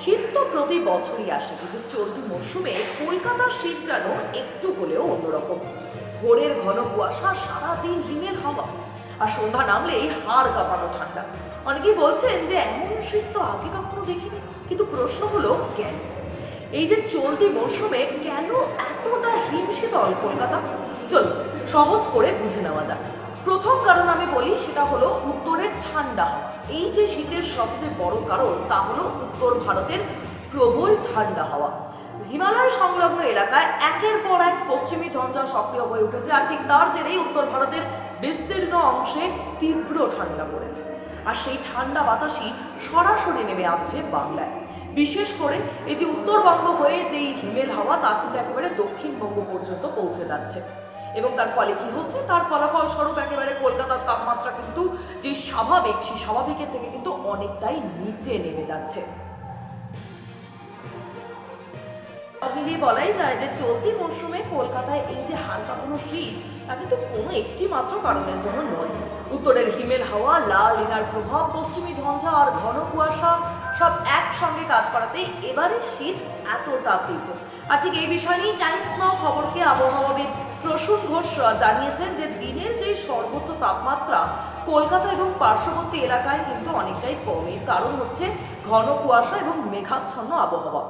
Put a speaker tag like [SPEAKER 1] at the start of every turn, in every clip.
[SPEAKER 1] শীত তো প্রতি বছরই আসে, কিন্তু চলতি মরশুমে কলকাতার শীত যেন একটু হলেও অন্যরকম। ভোরের ঘন কুয়াশা, সারাদিন হিমেল হাওয়া, আর সন্ধ্যা নামলেই হাড় কাঁপানো ঠান্ডা। অনেকেই বলছেন যে এমন শীত তো আগে কখনো দেখিনি, কিন্তু প্রশ্ন হলো কেন? এই যে চলতি মরশুমে কেন এতটা হিমশীতল কলকাতা? চলুন সহজ করে বুঝে নেওয়া যাক। প্রথম কারণ আমি বলি, সেটা হলো উত্তরের ঠান্ডা হাওয়া। এই যে শীতের সবচেয়ে বড় কারণ, তা হলো উত্তর ভারতের প্রবল ঠান্ডা হাওয়া। হিমালয় সংলগ্ন এলাকায় একের পর এক পশ্চিমী ঝঞ্ঝা সক্রিয় হয়ে উঠেছে, আর ঠিক তার জেরেই উত্তর ভারতের বিস্তীর্ণ অংশে তীব্র ঠান্ডা পড়েছে। আর সেই ঠান্ডা বাতাসই সরাসরি নেমে আসছে বাংলায়। বিশেষ করে এই যে উত্তরবঙ্গ হয়ে যেই হিমেল হাওয়া, তা কিন্তু একেবারে দক্ষিণবঙ্গ পর্যন্ত পৌঁছে যাচ্ছে। এবং তার ফলে কি হচ্ছে, তার ফলাফল স্বরূপ একেবারে কলকাতার তাপমাত্রা কিন্তু যে স্বাভাবিক, সেই স্বাভাবিকের থেকে কিন্তু অনেকটাই নিচে নেমে যাচ্ছে। সব মিলিয়ে বলাই যায় যে চলতি মরশুমে কলকাতায় এই যে হাড় কাঁপানো শীত, তা কিন্তু কোনো একটি মাত্র কারণের জন্য নয়। উত্তরের হিমেল হাওয়া, লাল লিনার প্রভাব, পশ্চিমী ঝঞ্ঝা আর ঘন কুয়াশা সব একসঙ্গে কাজ করাতে এবারে শীত এতটা তীব্র। আর ঠিক এই বিষয় নিয়ে টাইমস নাও খবরকে আবহাওয়াবিদ প্রসূন ঘোষ জানিয়েছেন যে দিনের যে সর্বোচ্চ তাপমাত্রা কলকাতা এবং পার্শ্ববর্তী এলাকায় কিন্তু অনেকটাই কম। এর কারণ হচ্ছে ঘন কুয়াশা এবং মেঘাচ্ছন্ন আবহাওয়া।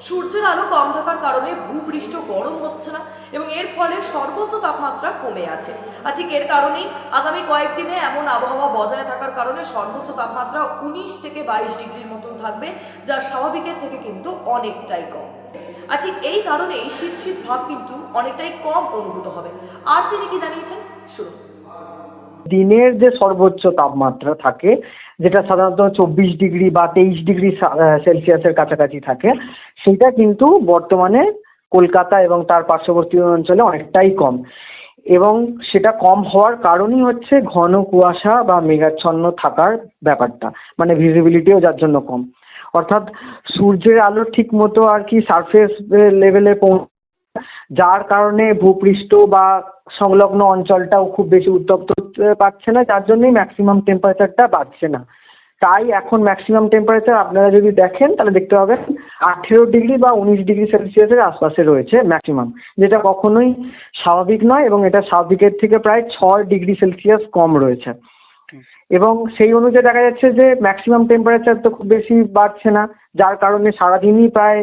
[SPEAKER 1] সূর্যের আলো কম থাকার কারণে ভূপৃষ্ঠ গরম হচ্ছে না, এবং এর ফলে সর্বোচ্চ তাপমাত্রা কমে আছে। আর ঠিক এর কারণেই আগামী কয়েকদিনে এমন আবহাওয়া বজায় থাকার কারণে সর্বোচ্চ তাপমাত্রা 19 থেকে 22 ডিগ্রির মতন থাকবে, যা স্বাভাবিকের থেকে কিন্তু অনেকটাই কম। আর ঠিক এই কারণেই শীত শীত ভাব কিন্তু অনেকটাই কম অনুভূত হবে। আর তিনি কি জানিয়েছেন, শুনুন।
[SPEAKER 2] দিনের যে সর্বোচ্চ তাপমাত্রা থাকে, যেটা সাধারণত 24 ডিগ্রি বা 23 ডিগ্রি সেলসিয়াসের কাছাকাছি থাকে, সেটা কিন্তু বর্তমানে কলকাতা এবং তার পার্শ্ববর্তী অঞ্চলে অনেকটাই কম। এবং সেটা কম হওয়ার কারণই হচ্ছে ঘন কুয়াশা বা মেঘাচ্ছন্ন থাকার ব্যাপারটা, মানে ভিজিবিলিটিও যার জন্য কম। অর্থাৎ সূর্যের আলো ঠিক মতো আর কি সারফেস লেভেলে যার কারণে ভূপৃষ্ঠ বা সংলগ্ন অঞ্চলটাও খুব বেশি উত্তপ্ত হতে পারছে না, যার জন্যই ম্যাক্সিমাম টেম্পারেচারটা বাড়ছে না। তাই এখন ম্যাক্সিমাম টেম্পারেচার আপনারা যদি দেখেন তাহলে দেখতে পাবেন 18 ডিগ্রি বা 19 ডিগ্রি সেলসিয়াসের আশপাশে রয়েছে ম্যাক্সিমাম, যেটা কখনোই স্বাভাবিক নয়, এবং এটা স্বাভাবিকের থেকে প্রায় 6 ডিগ্রি সেলসিয়াস কম রয়েছে। এবং সেই অনুযায়ী দেখা যাচ্ছে যে ম্যাক্সিমাম টেম্পারেচার তো খুব বেশি বাড়ছে না, যার কারণে সারাদিনই প্রায়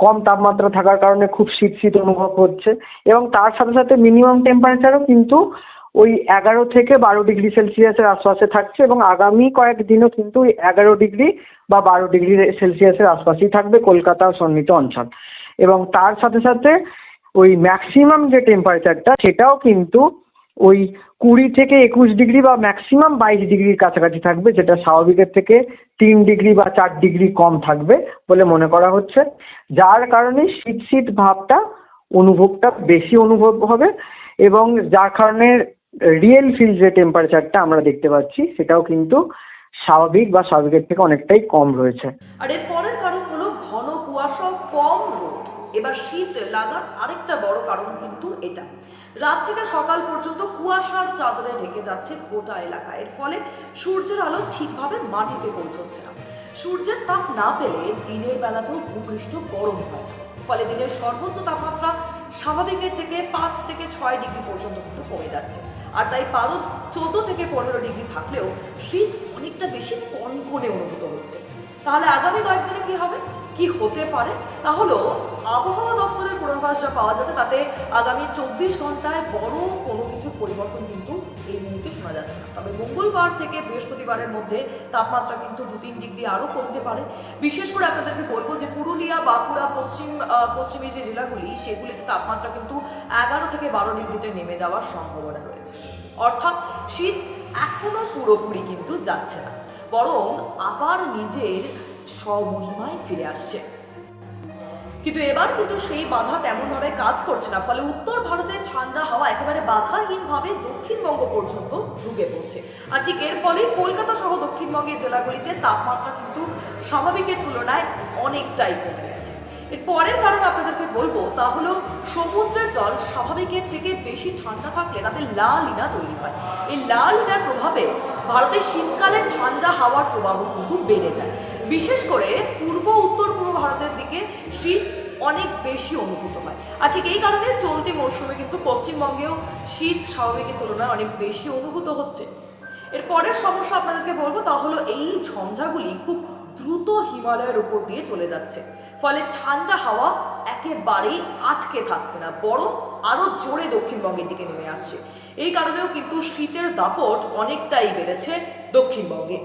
[SPEAKER 2] কম তাপমাত্রা থাকার কারণে খুব শীত শীত অনুভব হচ্ছে। এবং তার সাথে সাথে মিনিমাম টেম্পারেচারও কিন্তু ওই 11 থেকে 12 ডিগ্রি সেলসিয়াসের আশপাশে থাকছে, এবং আগামী কয়েকদিনও কিন্তু 11 ডিগ্রি বা 12 ডিগ্রি সেলসিয়াসের আশপাশেই থাকবে কলকাতা ও সন্নিহিত অঞ্চল। এবং তার সাথে সাথে ওই ম্যাক্সিমাম যে টেম্পারেচারটা, সেটাও কিন্তু ওই 20 থেকে 21 ডিগ্রি বা ম্যাক্সিমাম 22 ডিগ্রির কাছাকাছি থাকবে, যেটা স্বাভাবিকের থেকে 3 ডিগ্রি বা 4 ডিগ্রি কম থাকবে বলে মনে করা হচ্ছে। যার কারণে শীত শীত ভাবটা অনুভবটা বেশি অনুভব হবে, এবং যার কারণে রিয়েল ফিল যে টেম্পারেচারটা আমরা দেখতে পাচ্ছি, সেটাও কিন্তু স্বাভাবিক বা স্বাভাবিকের থেকে অনেকটাই কম রয়েছে।
[SPEAKER 1] আর এর পরের কারণ হলো ঘন কুয়াশা, কম রোদ। এবার শীত লাগার আরেকটা বড় কারণ কিন্তু এটা। রাত থেকে সকাল পর্যন্ত কুয়াশার চাদরে ঢেকে যাচ্ছে গোটা এলাকা। এর ফলে সূর্যের আলো ঠিকভাবে মাটিতে পৌঁছচ্ছে না। সূর্যের তাপ না পেলে দিনের বেলাতেও ভূপৃষ্ঠ গরম হয়, ফলে দিনের সর্বোচ্চ তাপমাত্রা স্বাভাবিকের থেকে 5 থেকে 6 ডিগ্রি পর্যন্ত কিন্তু কমে যাচ্ছে। আর তাই পারদ 14 থেকে 15 ডিগ্রি থাকলেও শীত অনেকটা বেশি কনকনে অনুভূত হচ্ছে। তাহলে আগামী কয়েকদিনে কি হবে, কি হতে পারে? তা হলো আবহাওয়া দফতরের পূর্বাভাস যা পাওয়া যাচ্ছে, তাতে আগামী 24 ঘন্টায় বড় কোনো কিছু পরিবর্তন কিন্তু এই মুহূর্তে শোনা যাচ্ছে না। তবে মঙ্গলবার থেকে বৃহস্পতিবারের মধ্যে তাপমাত্রা কিন্তু 2-3 ডিগ্রি আরও কমতে পারে। বিশেষ করে আপনাদেরকে বলবো যে পুরুলিয়া, বাঁকুড়া, পশ্চিমী যে জেলাগুলি, সেগুলিতে তাপমাত্রা কিন্তু 11 থেকে 12 ডিগ্রিতে নেমে যাওয়ার সম্ভাবনা রয়েছে। অর্থাৎ শীত এখনো পুরোপুরি কিন্তু যাচ্ছে না, বরং আবার নিজের স্বমহিমায় ফিরে আসছে। কিন্তু এবার কিন্তু সেই বাধা তেমনভাবে কাজ করছে না, ফলে উত্তর ভারতের ঠান্ডা হাওয়া একেবারে বাধাহীনভাবে দক্ষিণবঙ্গ পর্যন্ত ঢুকে পড়ছে। আর ঠিক এর ফলেই কলকাতা সহ দক্ষিণবঙ্গের জেলাগুলিতে তাপমাত্রা কিন্তু স্বাভাবিকের তুলনায় অনেকটাই কমে গেছে। এর পরের কারণ আপনাদেরকে বলবো, তা হলো সমুদ্রের জল স্বাভাবিকের থেকে বেশি ঠান্ডা থাকলে তাতে লা লিনা তৈরি হয়। এই লা লিনার প্রভাবে ভারতের শীতকালে ঠান্ডা হাওয়ার প্রবাহ কিন্তু বেড়ে যায়, বিশেষ করে পূর্ব উত্তর পূর্ব ভারতের দিকে শীত অনেক বেশি অনুভূত হয়। আর ঠিক এই কারণে চলতি মরশুমে কিন্তু পশ্চিমবঙ্গেও শীত স্বাভাবিকের তুলনায় অনেক বেশি অনুভূত হচ্ছে। এর পরের সমস্যা আপনাদেরকে বলবো তা হলো এই ঝঞ্ঝাগুলি খুব দ্রুত হিমালয়ের উপর দিয়ে চলে যাচ্ছে, ফলে ঠান্ডা হাওয়া একেবারেই আটকে থাকছে না, বরং আরো জোরে দক্ষিণবঙ্গের দিকে নেমে আসছে। এই কারণেও কিন্তু শীতের দাপট অনেকটাই বেড়েছে দক্ষিণবঙ্গে।